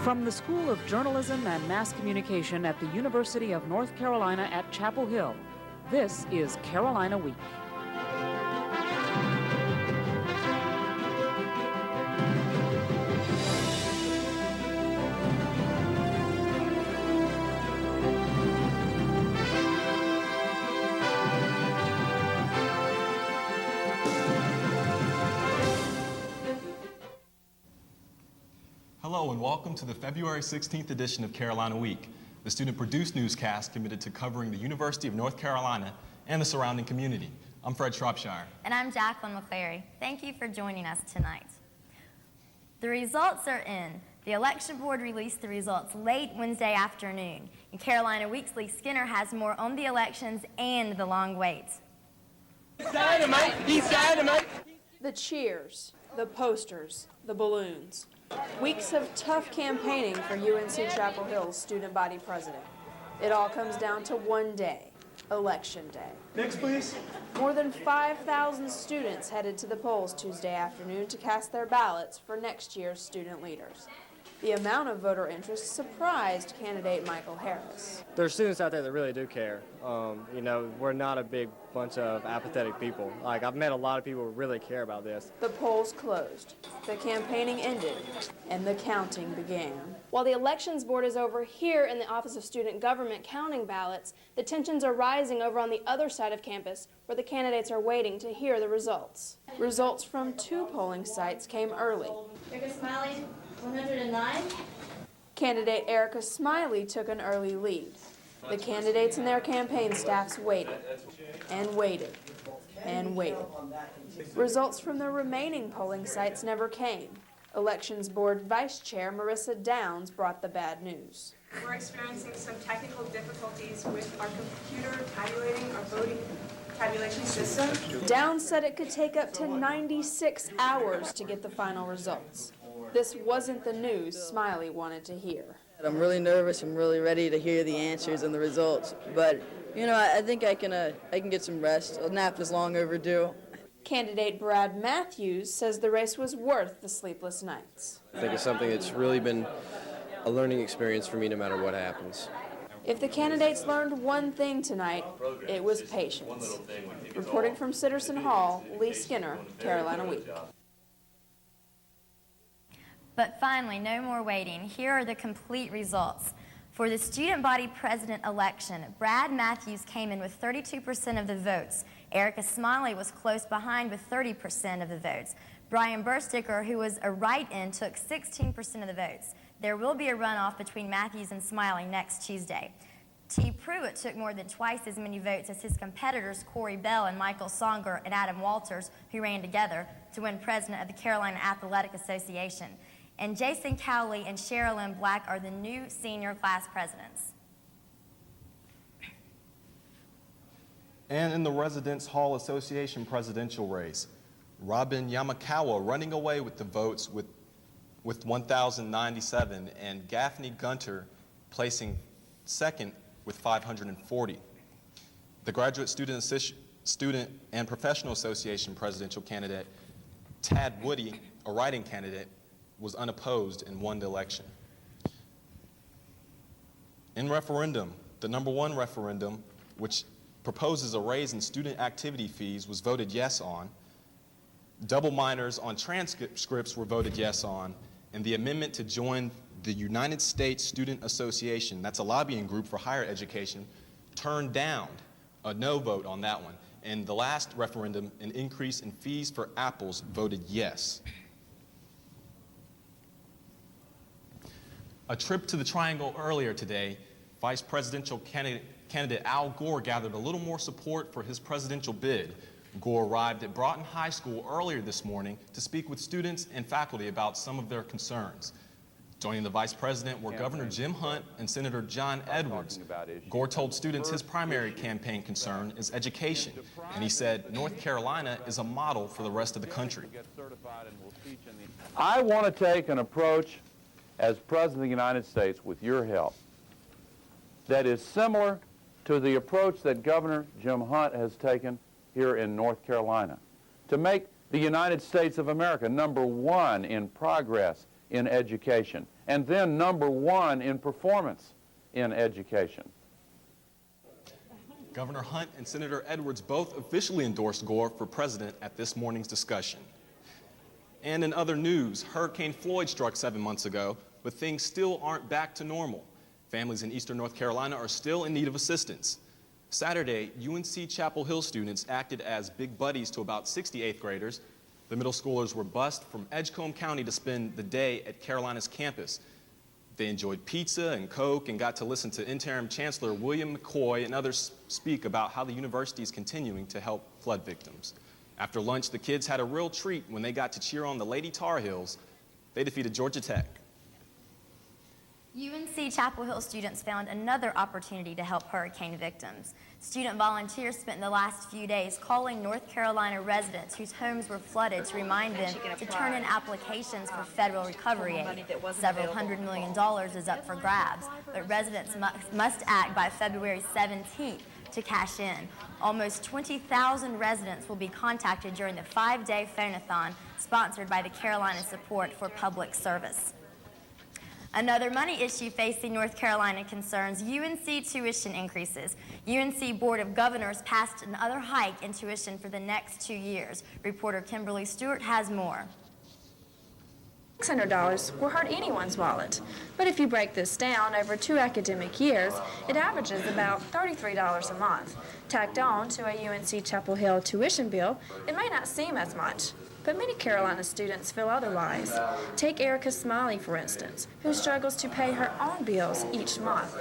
From the School of Journalism and Mass Communication at the University of North Carolina at Chapel Hill, this is Carolina Week. Hello and welcome to the February 16th edition of Carolina Week, the student-produced newscast committed to covering the University of North Carolina and the surrounding community. I'm Fred Shropshire. And I'm Jacqueline McClary. Thank you for joining us tonight. The results are in. The election board released the results late Wednesday afternoon. And Carolina Week's Lee Skinner has more on the elections and the long wait. Dynamite! He's dynamite! The cheers, the posters, the balloons. Weeks of tough campaigning for UNC-Chapel Hill's student body president. It all comes down to one day, Election Day. Next, please. More than 5,000 students headed to the polls Tuesday afternoon to cast their ballots for next year's student leaders. The amount of voter interest surprised candidate Michael Harris. There are students out there that really do care. We're not a big bunch of apathetic people. I've met a lot of people who really care about this. The polls closed, the campaigning ended, and the counting began. While the elections board is over here in the Office of Student Government counting ballots, the tensions are rising over on the other side of campus where the candidates are waiting to hear the results. Results from 2 polling sites came early. Erica Smiley, 109. Candidate Erica Smiley took an early lead. The candidates and their campaign staffs waited and waited and waited. Results from the remaining polling sites never came. Elections Board Vice Chair Marissa Downs brought the bad news. We're experiencing some technical difficulties with our computer tabulating our voting tabulation system. Downs said it could take up to 96 hours to get the final results. This wasn't the news Smiley wanted to hear. I'm really nervous. I'm really ready to hear the answers and the results. But, I think I can get some rest. A nap is long overdue. Candidate Brad Matthews says the race was worth the sleepless nights. I think it's something that's really been a learning experience for me no matter what happens. If the candidates learned one thing tonight, it was patience. Reporting from Sitterson Hall, Lee Skinner, Carolina Week. But finally, no more waiting. Here are the complete results. For the student body president election, Brad Matthews came in with 32% of the votes. Erica Smiley was close behind with 30% of the votes. Brian Bursticker, who was a write-in, took 16% of the votes. There will be a runoff between Matthews and Smiley next Tuesday. T. Pruitt took more than twice as many votes as his competitors Corey Bell and Michael Songer and Adam Walters, who ran together to win president of the Carolina Athletic Association. And Jason Cowley and Sherilyn Black are the new senior class presidents. And in the Residence Hall Association presidential race, Robin Yamakawa running away with the votes with 1,097, and Gaffney Gunter placing second with 540. The Graduate Student and Professional Association presidential candidate, Tad Woody, a writing candidate, was unopposed and won the election. In referendum, the number 1 referendum, which proposes a raise in student activity fees, was voted yes on. Double minors on transcripts were voted yes on, and the amendment to join the United States Student Association, that's a lobbying group for higher education, turned down a no vote on that one. And the last referendum, an increase in fees for apples, voted yes. A trip to the Triangle earlier today, Vice Presidential candidate Al Gore gathered a little more support for his presidential bid. Gore arrived at Broughton High School earlier this morning to speak with students and faculty about some of their concerns. Joining the vice president were Governor Jim Hunt and Senator John Edwards. Gore told students his primary campaign concern is education, and he said North Carolina is a model for the rest of the country. I want to take an approach as President of the United States, with your help, that is similar to the approach that Governor Jim Hunt has taken here in North Carolina, to make the United States of America #1 in progress, in education, and then number 1 in performance in education. Governor Hunt and Senator Edwards both officially endorsed Gore for president at this morning's discussion. And in other news, Hurricane Floyd struck 7 months ago, but things still aren't back to normal. Families in eastern North Carolina are still in need of assistance. Saturday, UNC-Chapel Hill students acted as big buddies to about 60 8th graders. The middle schoolers were bused from Edgecombe County to spend the day at Carolina's campus. They enjoyed pizza and Coke and got to listen to interim Chancellor William McCoy and others speak about how the university is continuing to help flood victims. After lunch, the kids had a real treat when they got to cheer on the Lady Tar Heels. They defeated Georgia Tech. UNC-Chapel Hill students found another opportunity to help hurricane victims. Student volunteers spent the last few days calling North Carolina residents whose homes were flooded to remind them to turn in applications for federal recovery aid. Several $100 million is up for grabs, but residents must act by February 17th to cash in. Almost 20,000 residents will be contacted during the 5-day phone-a-thon sponsored by the Carolina Support for Public Service. Another money issue facing North Carolina concerns UNC tuition increases. UNC Board of Governors passed another hike in tuition for the next 2 years. Reporter Kimberly Stewart has more. $600 will hurt anyone's wallet. But if you break this down over 2 academic years, it averages about $33 a month. Tacked on to a UNC-Chapel Hill tuition bill, it may not seem as much. But many Carolina students feel otherwise. Take Erica Smiley, for instance, who struggles to pay her own bills each month.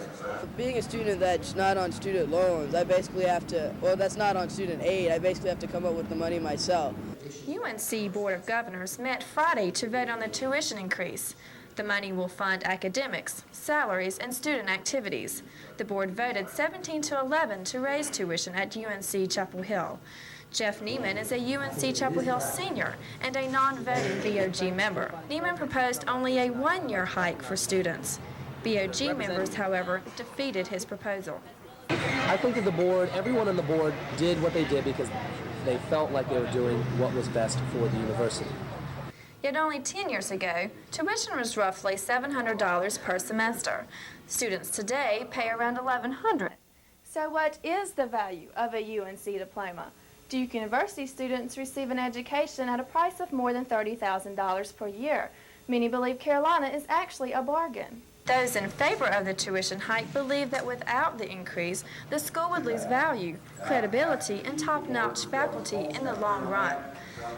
Being a student that's not on student loans, I basically have to, that's not on student aid, I basically have to come up with the money myself. UNC Board of Governors met Friday to vote on the tuition increase. The money will fund academics, salaries, and student activities. The board voted 17-11 to raise tuition at UNC-Chapel Hill. Jeff Neiman is a UNC-Chapel Hill senior and a non-voting BOG member. Neiman proposed only a 1-year hike for students. BOG members, however, defeated his proposal. I think that the board, everyone on the board did what they did because they felt like they were doing what was best for the university. Yet only 10 years ago, tuition was roughly $700 per semester. Students today pay around $1,100. So what is the value of a UNC diploma? Duke University students receive an education at a price of more than $30,000 per year. Many believe Carolina is actually a bargain. Those in favor of the tuition hike believe that without the increase, the school would lose value, credibility, and top-notch faculty in the long run.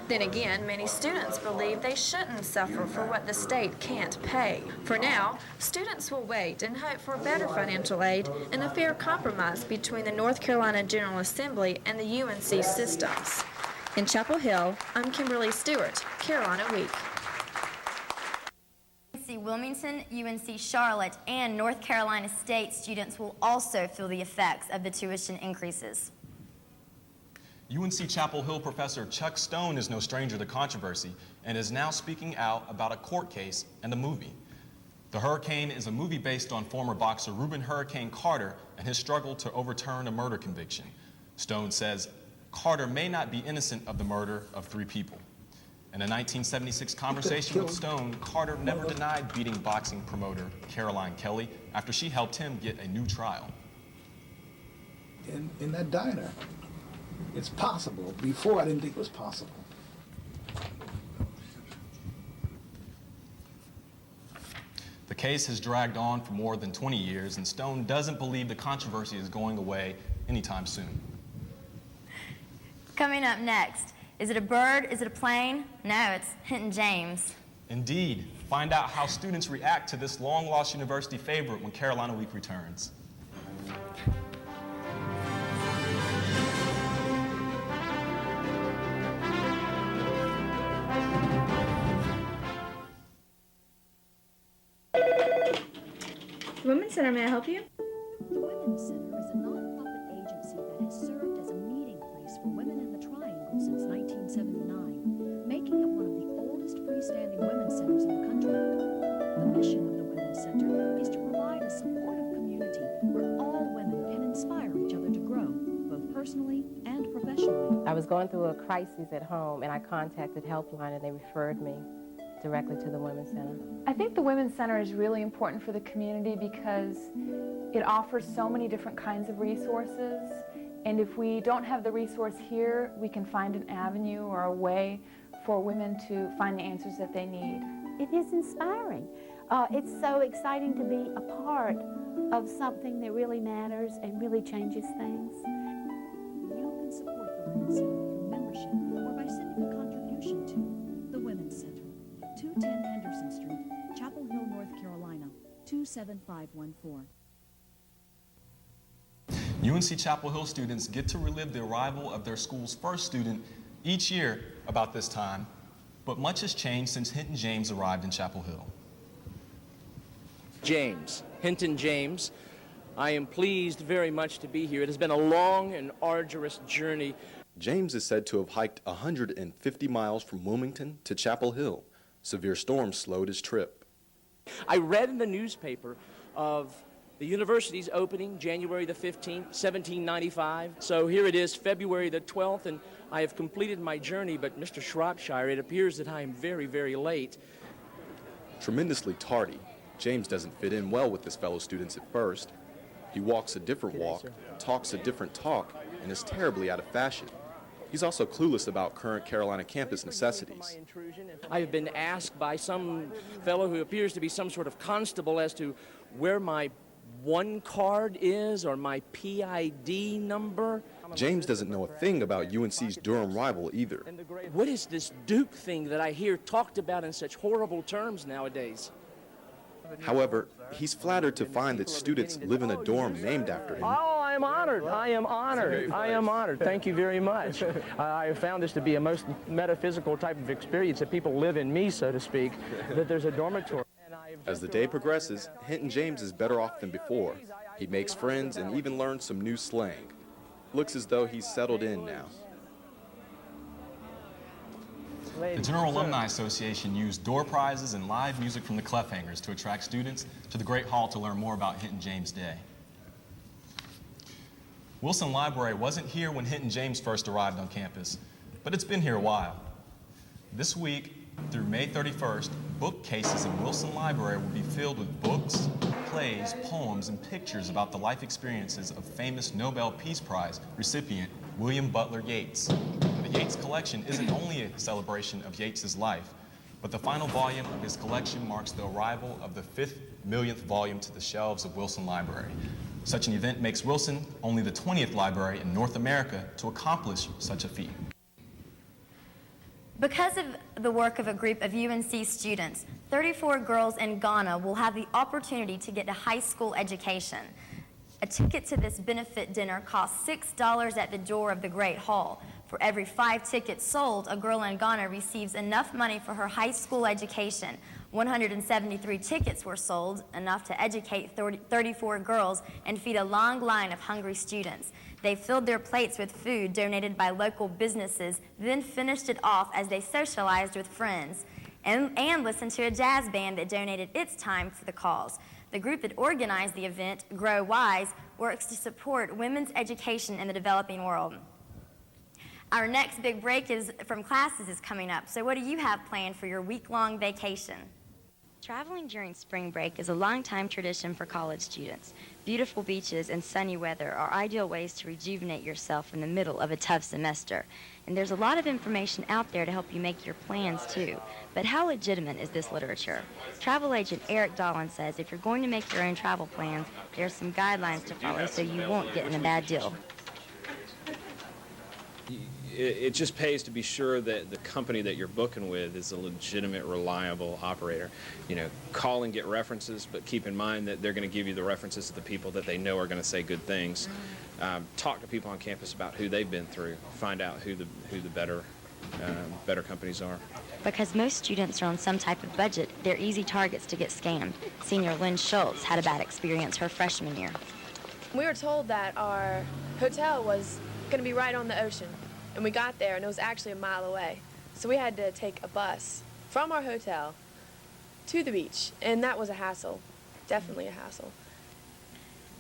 Then again, many students believe they shouldn't suffer for what the state can't pay. For now, students will wait and hope for better financial aid and a fair compromise between the North Carolina General Assembly and the UNC systems. In Chapel Hill, I'm Kimberly Stewart, Carolina Week. UNC Wilmington, UNC Charlotte, and North Carolina State students will also feel the effects of the tuition increases. UNC-Chapel Hill professor Chuck Stone is no stranger to controversy and is now speaking out about a court case and a movie. The Hurricane is a movie based on former boxer Reuben Hurricane Carter and his struggle to overturn a murder conviction. Stone says Carter may not be innocent of the murder of 3 people. In a 1976 conversation with Stone, Carter never denied beating boxing promoter Caroline Kelly after she helped him get a new trial. In that diner. It's possible. Before, I didn't think it was possible. The case has dragged on for more than 20 years, and Stone doesn't believe the controversy is going away anytime soon. Coming up next, is it a bird? Is it a plane? No, it's Hinton James. Indeed. Find out how students react to this long-lost university favorite when Carolina Week returns. Women's Center, may I help you? The Women's Center is a non-profit agency that has served as a meeting place for women in the Triangle since 1979, making it one of the oldest freestanding women's centers in the country. The mission of the Women's Center is to provide a supportive community where all women can inspire each other to grow, both personally and professionally. I was going through a crisis at home, and I contacted Helpline, and they referred me. directly to the Women's Center? I think the Women's Center is really important for the community because it offers so many different kinds of resources, and if we don't have the resource here, we can find an avenue or a way for women to find the answers that they need. It is inspiring. It's so exciting to be a part of something that really matters and really changes things. You can support the Women's Center through membership or by sending a contribution to the Women's Center, 210 Henderson Street, Chapel Hill, North Carolina, 27514. UNC-Chapel Hill students get to relive the arrival of their school's first student each year about this time, but much has changed since Hinton James arrived in Chapel Hill. James, Hinton James, I am pleased very much to be here. It has been a long and arduous journey. James is said to have hiked 150 miles from Wilmington to Chapel Hill. Severe storms slowed his trip. I read in the newspaper of the university's opening January the 15th, 1795. So here it is, February the 12th, and I have completed my journey, but Mr. Shropshire, it appears that I am very, very late. Tremendously tardy, James doesn't fit in well with his fellow students at first. He walks a different walk, talks a different talk, and is terribly out of fashion. He's also clueless about current Carolina campus necessities. I have been asked by some fellow who appears to be some sort of constable as to where my one card is or my PID number. James doesn't know a thing about UNC's Durham rival either. What is this Duke thing that I hear talked about in such horrible terms nowadays? However, he's flattered to find that students live in a dorm named after him. Oh, I am honored. I am honored. I am honored. Thank you very much. I have found this to be a most metaphysical type of experience, that people live in me, so to speak, that there's a dormitory. As the day progresses, Hinton James is better off than before. He makes friends and even learns some new slang. Looks as though he's settled in now. The General Alumni Association used door prizes and live music from the Clefhangers to attract students to the Great Hall to learn more about Hinton James' day. Wilson Library wasn't here when Hinton James first arrived on campus, but it's been here a while. This week, through May 31st, bookcases in Wilson Library will be filled with books, plays, poems, and pictures about the life experiences of famous Nobel Peace Prize recipient William Butler Yeats. The Yeats collection isn't only a celebration of Yeats's life, but the final volume of his collection marks the arrival of the 5th millionth volume to the shelves of Wilson Library. Such an event makes Wilson only the 20th library in North America to accomplish such a feat. Because of the work of a group of UNC students, 34 girls in Ghana will have the opportunity to get a high school education. A ticket to this benefit dinner costs $6 at the door of the Great Hall. For every 5 tickets sold, a girl in Ghana receives enough money for her high school education. 173 tickets were sold, enough to educate 34 girls and feed a long line of hungry students. They filled their plates with food donated by local businesses, then finished it off as they socialized with friends and listened to a jazz band that donated its time for the cause. The group that organized the event, Grow Wise, works to support women's education in the developing world. Our next big break from classes is coming up, so what do you have planned for your week-long vacation? Traveling during spring break is a long-time tradition for college students. Beautiful beaches and sunny weather are ideal ways to rejuvenate yourself in the middle of a tough semester. And there's a lot of information out there to help you make your plans too. But how legitimate is this literature? Travel agent Eric Dolan says if you're going to make your own travel plans, there are some guidelines to follow so you won't get in a bad deal. It just pays to be sure that the company that you're booking with is a legitimate, reliable operator. You know, call and get references, but keep in mind that they're going to give you the references of the people that they know are going to say good things. Talk to people on campus about who they've been through. Find out who the better companies are. Because most students are on some type of budget, they're easy targets to get scammed. Senior Lynn Schultz had a bad experience her freshman year. We were told that our hotel was going to be right on the ocean. And we got there, and it was actually a mile away. So we had to take a bus from our hotel to the beach, and that was a hassle, definitely a hassle.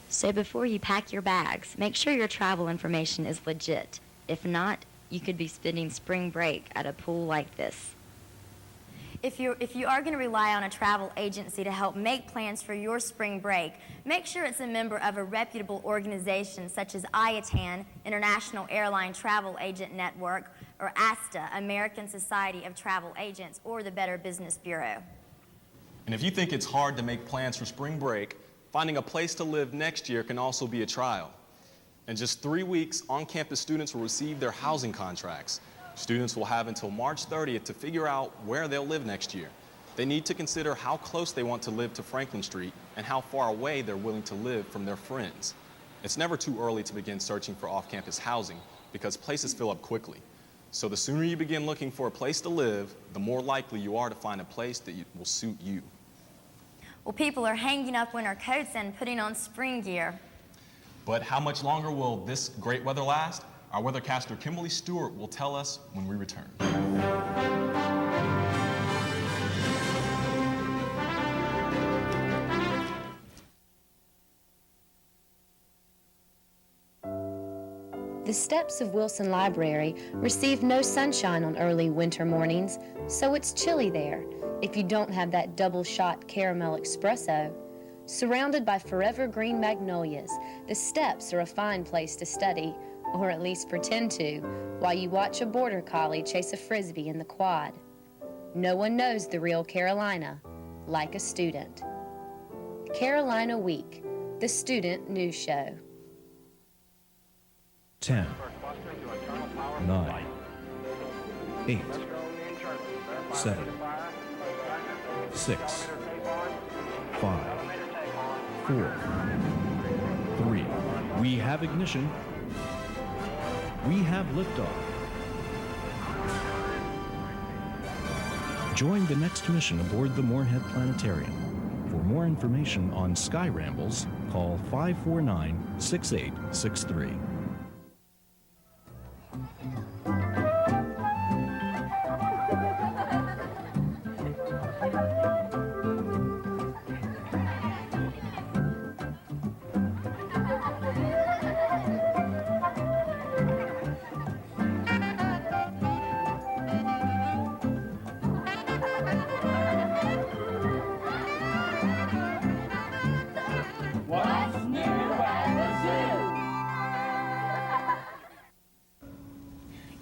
So before you pack your bags, make sure your travel information is legit. If not, you could be spending spring break at a pool like this. If you are going to rely on a travel agency to help make plans for your spring break, make sure it's a member of a reputable organization such as IATAN, International Airline Travel Agent Network, or ASTA, American Society of Travel Agents, or the Better Business Bureau. And if you think it's hard to make plans for spring break, finding a place to live next year can also be a trial. In just 3 weeks, on-campus students will receive their housing contracts. Students will have until March 30th to figure out where they'll live next year. They need to consider how close they want to live to Franklin Street and how far away they're willing to live from their friends. It's never too early to begin searching for off-campus housing because places fill up quickly. So the sooner you begin looking for a place to live, the more likely you are to find a place that will suit you. Well, people are hanging up winter coats and putting on spring gear. But how much longer will this great weather last? Our weathercaster Kimberly Stewart will tell us when we return. The steps of Wilson Library receive no sunshine on early winter mornings, so it's chilly there if you don't have that double-shot caramel espresso. Surrounded by forever green magnolias, the steps are a fine place to study, or at least pretend to, while you watch a border collie chase a frisbee in the quad. No one knows the real Carolina like a student. Carolina Week, the student news show. 10, 9, 8, 7, 6, 5, 4, 3. We have ignition. We have liftoff. Join the next mission aboard the Moorhead Planetarium. For more information on Sky Rambles, call 549-6863.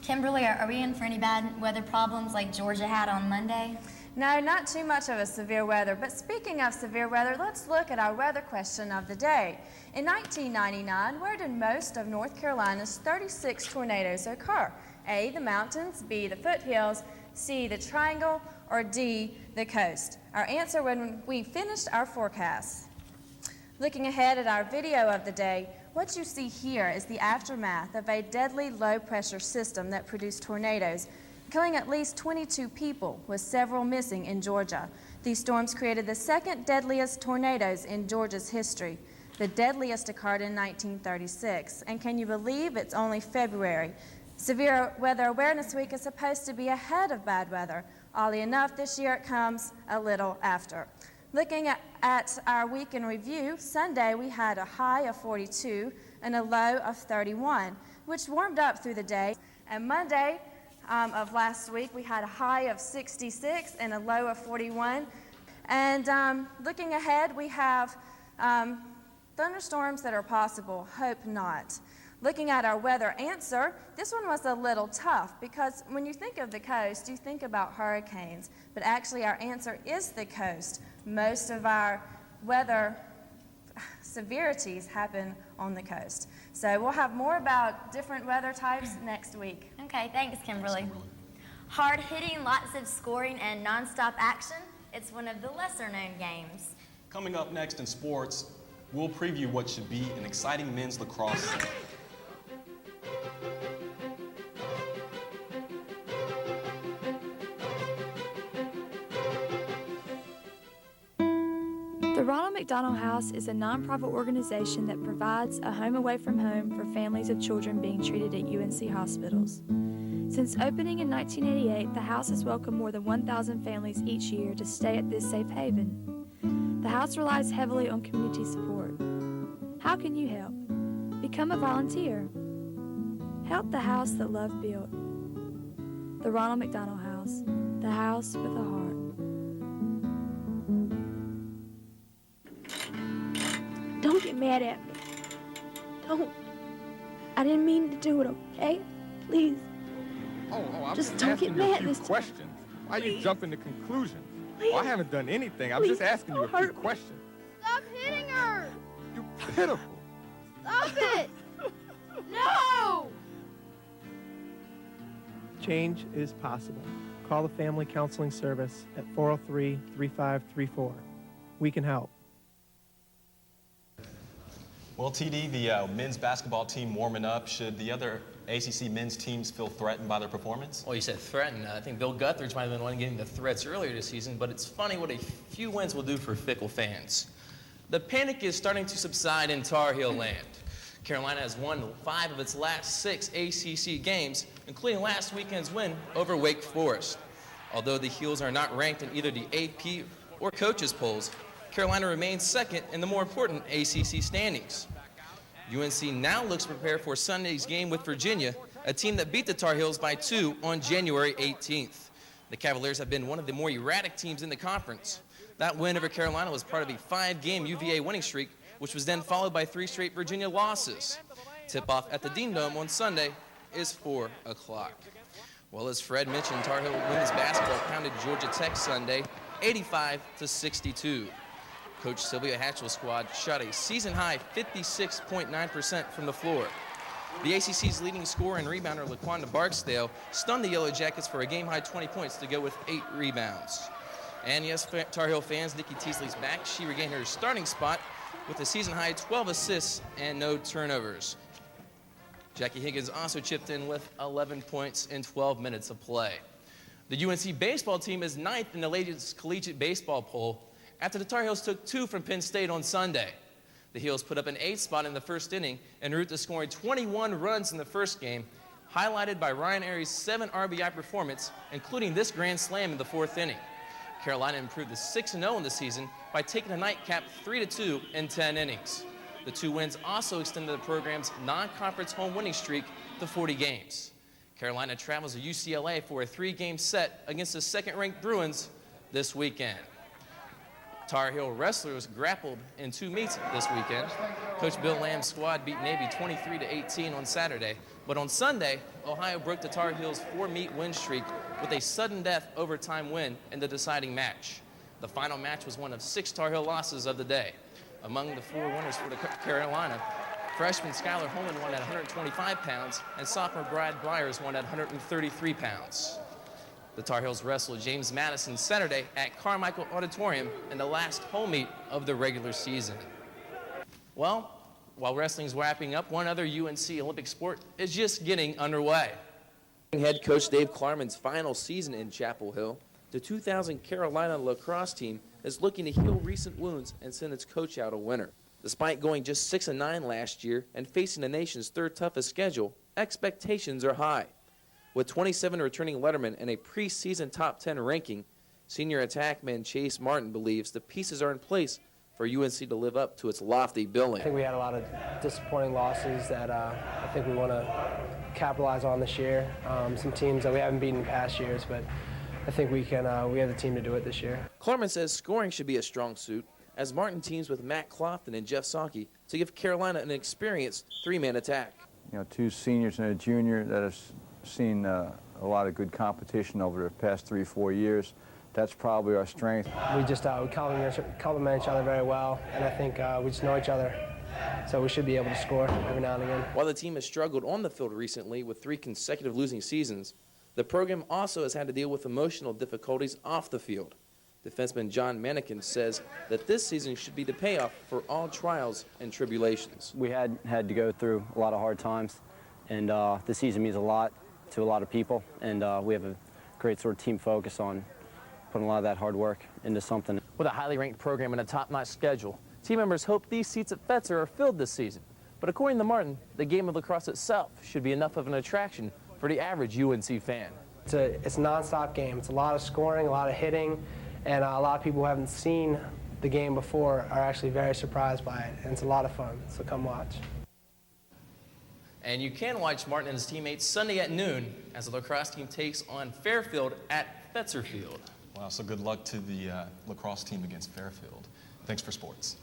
Kimberly, are we in for any bad weather problems like Georgia had on Monday? No, not too much of a severe weather. But speaking of severe weather, let's look at our weather question of the day. In 1999, where did most of North Carolina's 36 tornadoes occur? A, the mountains, B, the foothills, C, the triangle, or D, the coast? Our answer when we finished our forecast. Looking ahead at our video of the day, what you see here is the aftermath of a deadly low-pressure system that produced tornadoes, killing at least 22 people, with several missing in Georgia. These storms created the second deadliest tornadoes in Georgia's history. The deadliest occurred in 1936, and can you believe it's only February? Severe Weather Awareness Week is supposed to be ahead of bad weather. Oddly enough, this year it comes a little after. Looking at our week in review, Sunday we had a high of 42 and a low of 31, which warmed up through the day. And Monday of last week we had a high of 66 and a low of 41. And looking ahead, we have thunderstorms that are possible, hope not. Looking at our weather answer, this one was a little tough because when you think of the coast, you think about hurricanes, but actually our answer is the coast. Most of our weather severities happen on the coast. So we'll have more about different weather types next week. Okay, thanks, Kimberly. Hard-hitting, lots of scoring, and nonstop action. It's one of the lesser-known games. Coming up next in sports, we'll preview what should be an exciting men's lacrosse season. The Ronald McDonald House is a nonprofit organization that provides a home away from home for families of children being treated at UNC hospitals. Since opening in 1988, the house has welcomed more than 1,000 families each year to stay at this safe haven. The house relies heavily on community support. How can you help? Become a volunteer. Help the house that love built. The Ronald McDonald House, the house with a heart. don't get mad at me. Don't. I didn't mean to do it, okay? Please. I'm Just don't get mad this time. questions. Why are you jumping to conclusions? Please. I haven't done anything. I'm just asking you a few questions. Stop hitting her! You pitiful. Stop it! No! Change is possible. Call the Family Counseling Service at 403-3534. We can help. Well, TD, the men's basketball team warming up. Should the other ACC men's teams feel threatened by their performance? Well, you said threatened. I think Bill Guthridge might have been the one getting the threats earlier this season, but it's funny what a few wins will do for fickle fans. The panic is starting to subside in Tar Heel land. Carolina has won 5 of its last 6 ACC games, including last weekend's win over Wake Forest. Although the Heels are not ranked in either the AP or coaches polls, Carolina remains second in the more important ACC standings. UNC now looks to prepare for Sunday's game with Virginia, a team that beat the Tar Heels by 2 on January 18th. The Cavaliers have been one of the more erratic teams in the conference. That win over Carolina was part of a 5-game UVA winning streak, which was then followed by 3 straight Virginia losses. Tip-off at the Dean Dome on Sunday is 4 o'clock. Well, as Fred mentioned, Tar Heel women's basketball pounded Georgia Tech Sunday, 85-62. Coach Sylvia Hatchell's squad shot a season-high 56.9% from the floor. The ACC's leading scorer and rebounder, LaQuanda Barksdale, stunned the Yellow Jackets for a game-high 20 points to go with 8 rebounds. And yes, Tar Heel fans, Nikki Teasley's back. She regained her starting spot with a season-high 12 assists and no turnovers. Jackie Higgins also chipped in with 11 points in 12 minutes of play. The UNC baseball team is 9th in the latest collegiate baseball poll after the Tar Heels took 2 from Penn State on Sunday. The Heels put up an 8th spot in the first inning en route to scoring 21 runs in the first game, highlighted by Ryan Airy's 7 RBI performance, including this grand slam in the 4th inning. Carolina improved to 6-0 in the season by taking a nightcap 3-2 in 10 innings. The 2 wins also extended the program's non-conference home winning streak to 40 games. Carolina travels to UCLA for a 3-game set against the second-ranked Bruins this weekend. Tar Heel wrestlers grappled in 2 meets this weekend. Coach Bill Lamb's squad beat Navy 23-18 on Saturday, but on Sunday, Ohio broke the Tar Heels' 4-meet win streak with a sudden death overtime win in the deciding match. The final match was one of 6 Tar Heel losses of the day. Among the 4 winners for the Carolina, freshman Skylar Holman won at 125 pounds, and sophomore Brad Byers won at 133 pounds. The Tar Heels wrestled James Madison Saturday at Carmichael Auditorium in the last home meet of the regular season. Well, while wrestling's wrapping up, one other UNC Olympic sport is just getting underway. Head coach Dave Klarman's final season in Chapel Hill, the 2000 Carolina lacrosse team is looking to heal recent wounds and send its coach out a winner. Despite going just 6-9 last year and facing the nation's 3rd toughest schedule, expectations are high. With 27 returning lettermen and a preseason top 10 ranking, senior attackman Chase Martin believes the pieces are in place for UNC to live up to its lofty billing. I think we had a lot of disappointing losses that I think we want to capitalize on this year. Some teams that we haven't beaten in past years, but I think we have the team to do it this year. Klarman says scoring should be a strong suit, as Martin teams with Matt Clofton and Jeff Psaki to give Carolina an experienced 3-man attack. You know, 2 seniors and a junior that has seen a lot of good competition over the past 3-4 years. That's probably our strength. We just we complement each other very well, and I think we just know each other, so we should be able to score every now and again. While the team has struggled on the field recently with 3 consecutive losing seasons, the program also has had to deal with emotional difficulties off the field. Defenseman John Manikin says that this season should be the payoff for all trials and tribulations. We had to go through a lot of hard times, and this season means a lot to a lot of people, and we have a great sort of team focus on putting a lot of that hard work into something. With a highly ranked program and a top-notch schedule, team members hope these seats at Fetzer are filled this season. But according to Martin, the game of lacrosse itself should be enough of an attraction for the average UNC fan. It's a non-stop game. It's a lot of scoring, a lot of hitting, and a lot of people who haven't seen the game before are actually very surprised by it, and it's a lot of fun, so come watch. And you can watch Martin and his teammates Sunday at noon as the lacrosse team takes on Fairfield at Fetzer Field. Wow, so good luck to the lacrosse team against Fairfield. Thanks for sports.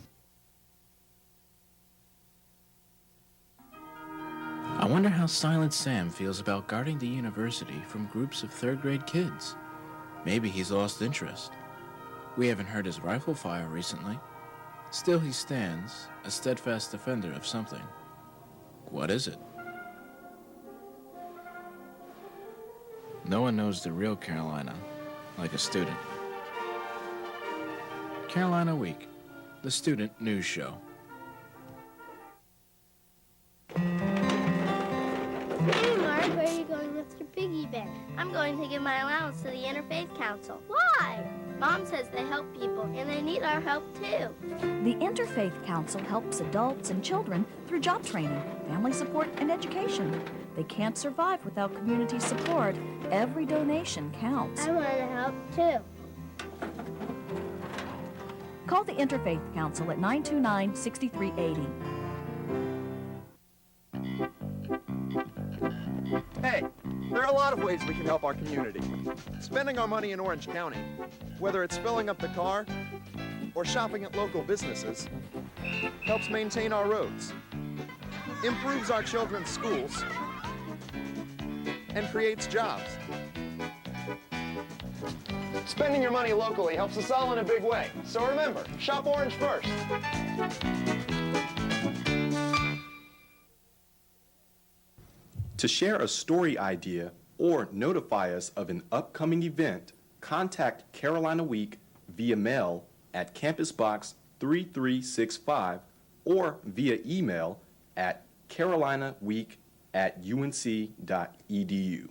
I wonder how Silent Sam feels about guarding the university from groups of third-grade kids. Maybe he's lost interest. We haven't heard his rifle fire recently. Still he stands, a steadfast defender of something. What is it? No one knows the real Carolina like a student. Carolina Week, the student news show. Hey, Mark, where are you going with your piggy bank? I'm going to give my allowance to the Interfaith Council. Why? Mom says they help people, and they need our help, too. The Interfaith Council helps adults and children through job training, family support, and education. They can't survive without community support. Every donation counts. I want to help, too. Call the Interfaith Council at 929-6380. Hey, there are a lot of ways we can help our community. Spending our money in Orange County, whether it's filling up the car or shopping at local businesses, helps maintain our roads, improves our children's schools, and creates jobs. Spending your money locally helps us all in a big way. So remember, shop Orange first. To share a story idea or notify us of an upcoming event, contact Carolina Week via mail at Campus Box 3365 or via email at carolinaweek@unc.edu.